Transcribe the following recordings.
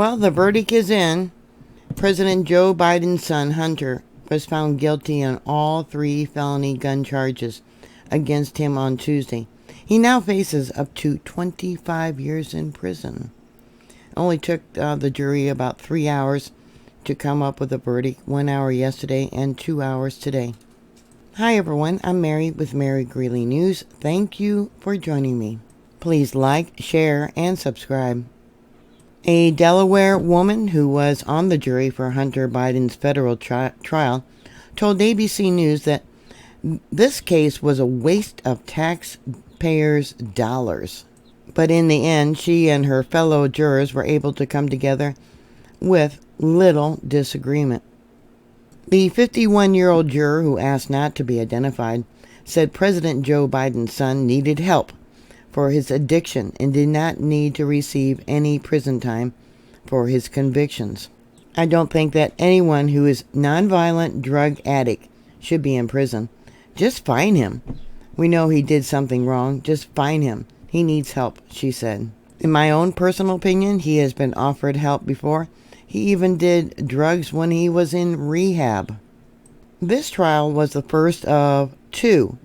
Well, the verdict is in. President Joe Biden's son, Hunter, was found guilty on all 3 felony gun charges against him on Tuesday. He now faces up to 25 years in prison. It only took the jury about 3 hours to come up with a verdict, 1 hour yesterday and 2 hours today. Hi everyone, I'm Mary with MaryGreeley News. Thank you for joining me. Please like, share, and subscribe. A Delaware woman who was on the jury for Hunter Biden's federal trial told ABC News that this case was a waste of taxpayers' dollars. But in the end, she and her fellow jurors were able to come together with little disagreement. The 51-year-old juror, who asked not to be identified, said President Joe Biden's son needed help for his addiction and did not need to receive any prison time for his convictions. I don't think that anyone who is nonviolent drug addict should be in prison. Just fine him. We know he did something wrong. Just fine him. He needs help, she said. In my own personal opinion, he has been offered help before. He even did drugs when he was in rehab. This trial was the first of 2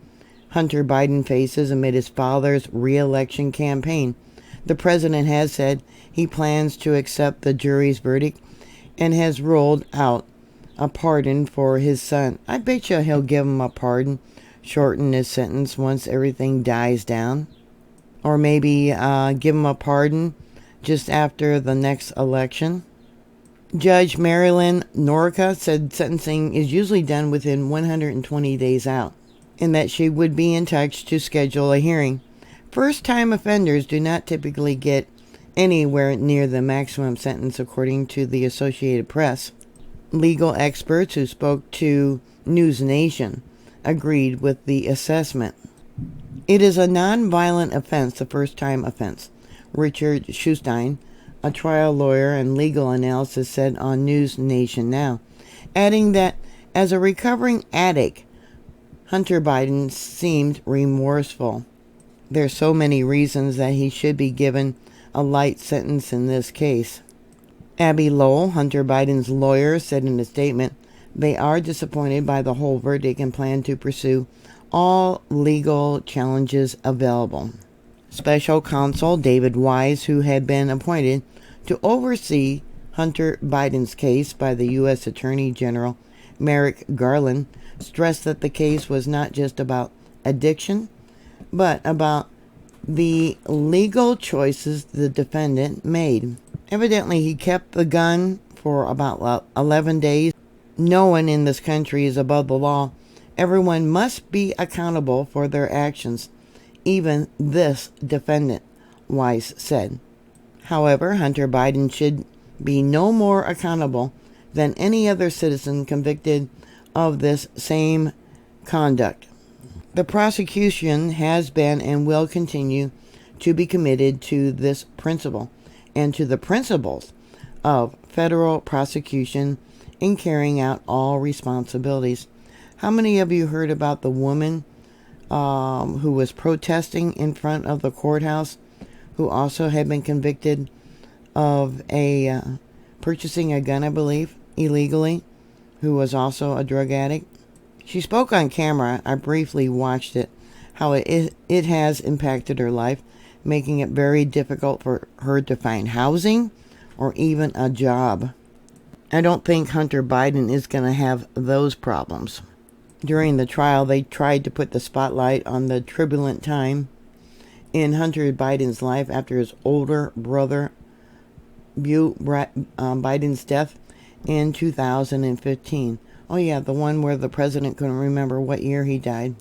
Hunter Biden faces amid his father's re-election campaign. The president has said he plans to accept the jury's verdict and has ruled out a pardon for his son. I bet you he'll give him a pardon, shorten his sentence once everything dies down. Or maybe give him a pardon just after the next election. Judge Marilyn Norca said sentencing is usually done within 120 days out, and that she would be in touch to schedule a hearing. First-time offenders do not typically get anywhere near the maximum sentence, according to the Associated Press. Legal experts who spoke to News Nation agreed with the assessment. It is a non-violent offense, the first-time offense. Richard Schustein, a trial lawyer and legal analyst, said on News Nation Now, adding that as a recovering addict, Hunter Biden seemed remorseful. There's so many reasons that he should be given a light sentence in this case. Abby Lowell, Hunter Biden's lawyer, said in a statement, they are disappointed by the whole verdict and plan to pursue all legal challenges available. Special counsel David Wise, who had been appointed to oversee Hunter Biden's case by the U.S. Attorney General Merrick Garland, stressed that the case was not just about addiction, but about the legal choices the defendant made. Evidently, he kept the gun for about 11 days. No one in this country is above the law. Everyone must be accountable for their actions, even this defendant, Weiss said. However, Hunter Biden should be no more accountable than any other citizen convicted of this same conduct. The prosecution has been and will continue to be committed to this principle and to the principles of federal prosecution in carrying out all responsibilities. How many of you heard about the woman who was protesting in front of the courthouse, who also had been convicted of purchasing a gun, I believe, illegally, who was also a drug addict? She spoke on camera. I briefly watched it, how it has impacted her life, making it very difficult for her to find housing or even a job. I don't think Hunter Biden is going to have those problems. During the trial, they tried to put the spotlight on the turbulent time in Hunter Biden's life after his older brother, Biden's death in 2015. Oh yeah, the one where the president couldn't remember what year he died.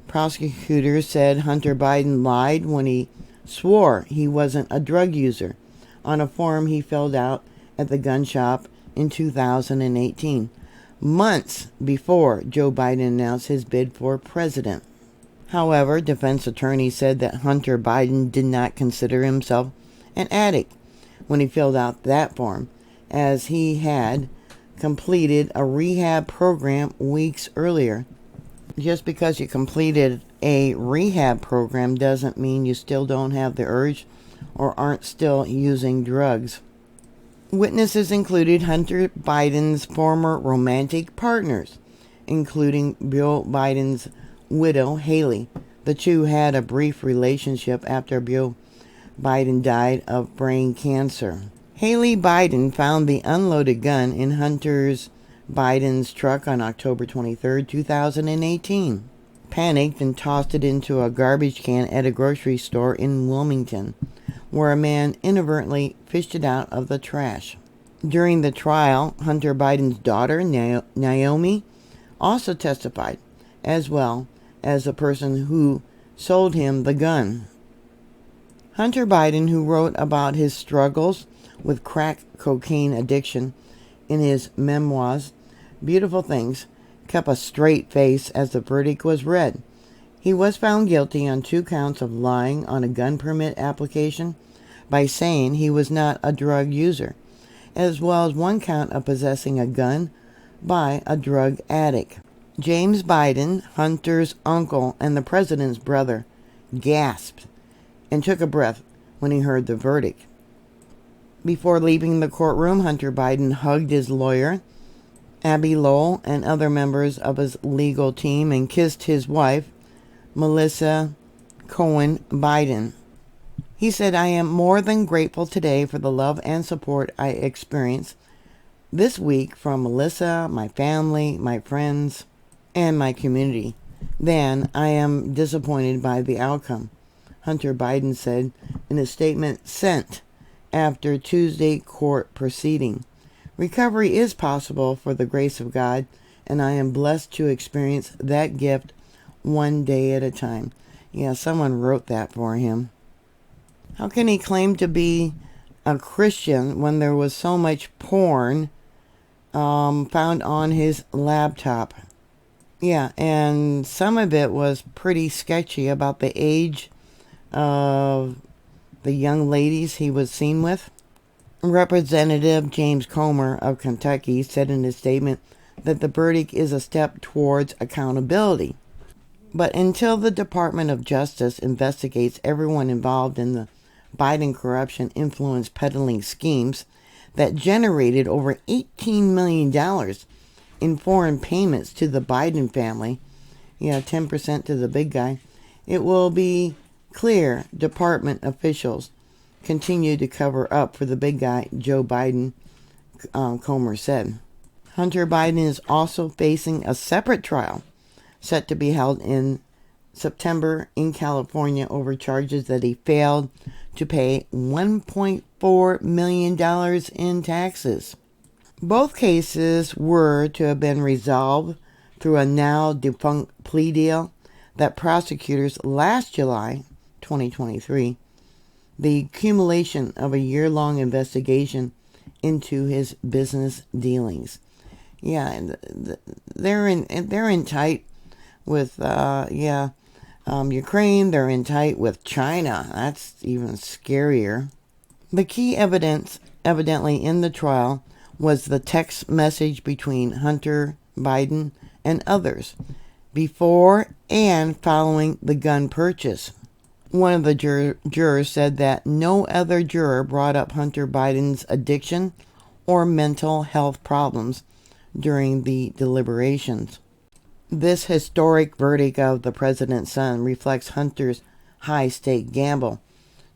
Prosecutors said Hunter Biden lied when he swore he wasn't a drug user on a form he filled out at the gun shop in 2018, months before Joe Biden announced his bid for president. However, defense attorneys said that Hunter Biden did not consider himself an addict when he filled out that form, as he had completed a rehab program weeks earlier. Just because you completed a rehab program doesn't mean you still don't have the urge or aren't still using drugs. Witnesses included Hunter Biden's former romantic partners, including Joe Biden's widow, Haley. The two had a brief relationship after Joe Biden died of brain cancer. Haley Biden found the unloaded gun in Hunter Biden's truck on October 23, 2018. Panicked and tossed it into a garbage can at a grocery store in Wilmington, where a man inadvertently fished it out of the trash. During the trial, Hunter Biden's daughter, Naomi, also testified, as well as the person who sold him the gun. Hunter Biden, who wrote about his struggles with crack cocaine addiction in his memoirs, Beautiful Things, kept a straight face as the verdict was read. He was found guilty on 2 counts of lying on a gun permit application by saying he was not a drug user, as well as 1 count of possessing a gun by a drug addict. James Biden, Hunter's uncle and the president's brother, gasped and took a breath when he heard the verdict. Before leaving the courtroom, Hunter Biden hugged his lawyer, Abby Lowell, and other members of his legal team and kissed his wife, Melissa Cohen Biden. He said, "I am more than grateful today for the love and support I experienced this week from Melissa, my family, my friends, and my community. Then I am disappointed by the outcome," Hunter Biden said in a statement sent after Tuesday court proceeding. "Recovery is possible for the grace of God, and I am blessed to experience that gift one day at a time." Yeah, someone wrote that for him. How can he claim to be a Christian when there was so much porn found on his laptop? Yeah, and some of it was pretty sketchy about the age of the young ladies he was seen with. Representative James Comer of Kentucky said in his statement that the verdict is a step towards accountability. But until the Department of Justice investigates everyone involved in the Biden corruption influence peddling schemes that generated over $18 million in foreign payments to the Biden family, 10% to the big guy, it will be clear department officials continue to cover up for the big guy, Joe Biden, Comer said. Hunter Biden is also facing a separate trial set to be held in September in California over charges that he failed to pay $1.4 million in taxes. Both cases were to have been resolved through a now defunct plea deal that prosecutors last July 2023, the accumulation of a year-long investigation into his business dealings. Yeah, and they're in tight with Ukraine. They're in tight with China. That's even scarier. The key evidence, evidently in the trial, was the text message between Hunter Biden and others before and following the gun purchase. One of the jurors said that no other juror brought up Hunter Biden's addiction or mental health problems during the deliberations. This historic verdict of the president's son reflects Hunter's high-stake gamble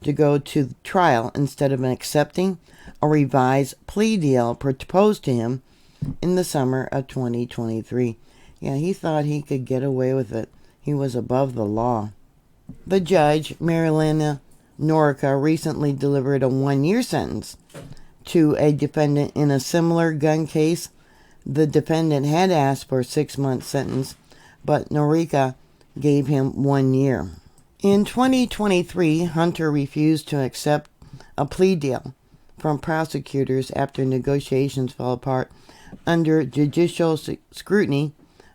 to go to trial instead of accepting a revised plea deal proposed to him in the summer of 2023. Yeah, he thought he could get away with it. He was above the law. The judge, MaryGreeley News777, recently delivered a 1-year sentence to a defendant in a similar gun case. The defendant had asked for a 6-month sentence, but News777 gave him 1 year. In 2023, Hunter refused to accept a plea deal from prosecutors after negotiations fell apart under judicial scrutiny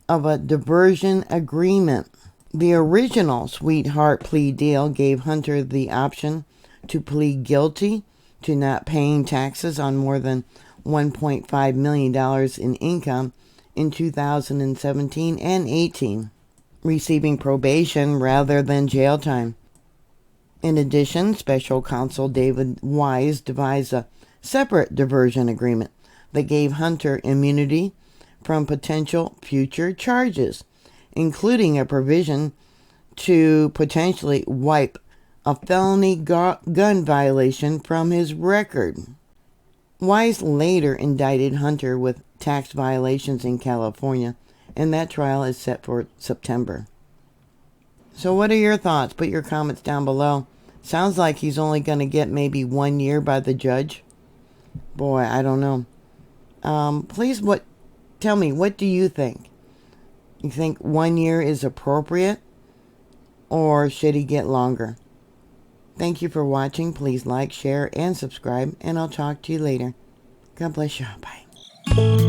of a diversion agreement. The original sweetheart plea deal gave Hunter the option to plead guilty to not paying taxes on more than $1.5 million in income in 2017 and 18, receiving probation rather than jail time. In addition, special counsel David Wise devised a separate diversion agreement that gave Hunter immunity from potential future charges, including a provision to potentially wipe a felony gun violation from his record. Wise later indicted Hunter with tax violations in California, and that trial is set for September. So what are your thoughts? Put your comments down below. Sounds like he's only going to get maybe 1 year by the judge. Boy, I don't know. Please, tell me, what do you think? You think 1 year is appropriate? Or should he get longer? Thank you for watching. Please like, share, and subscribe, and I'll talk to you later. God bless you. Bye.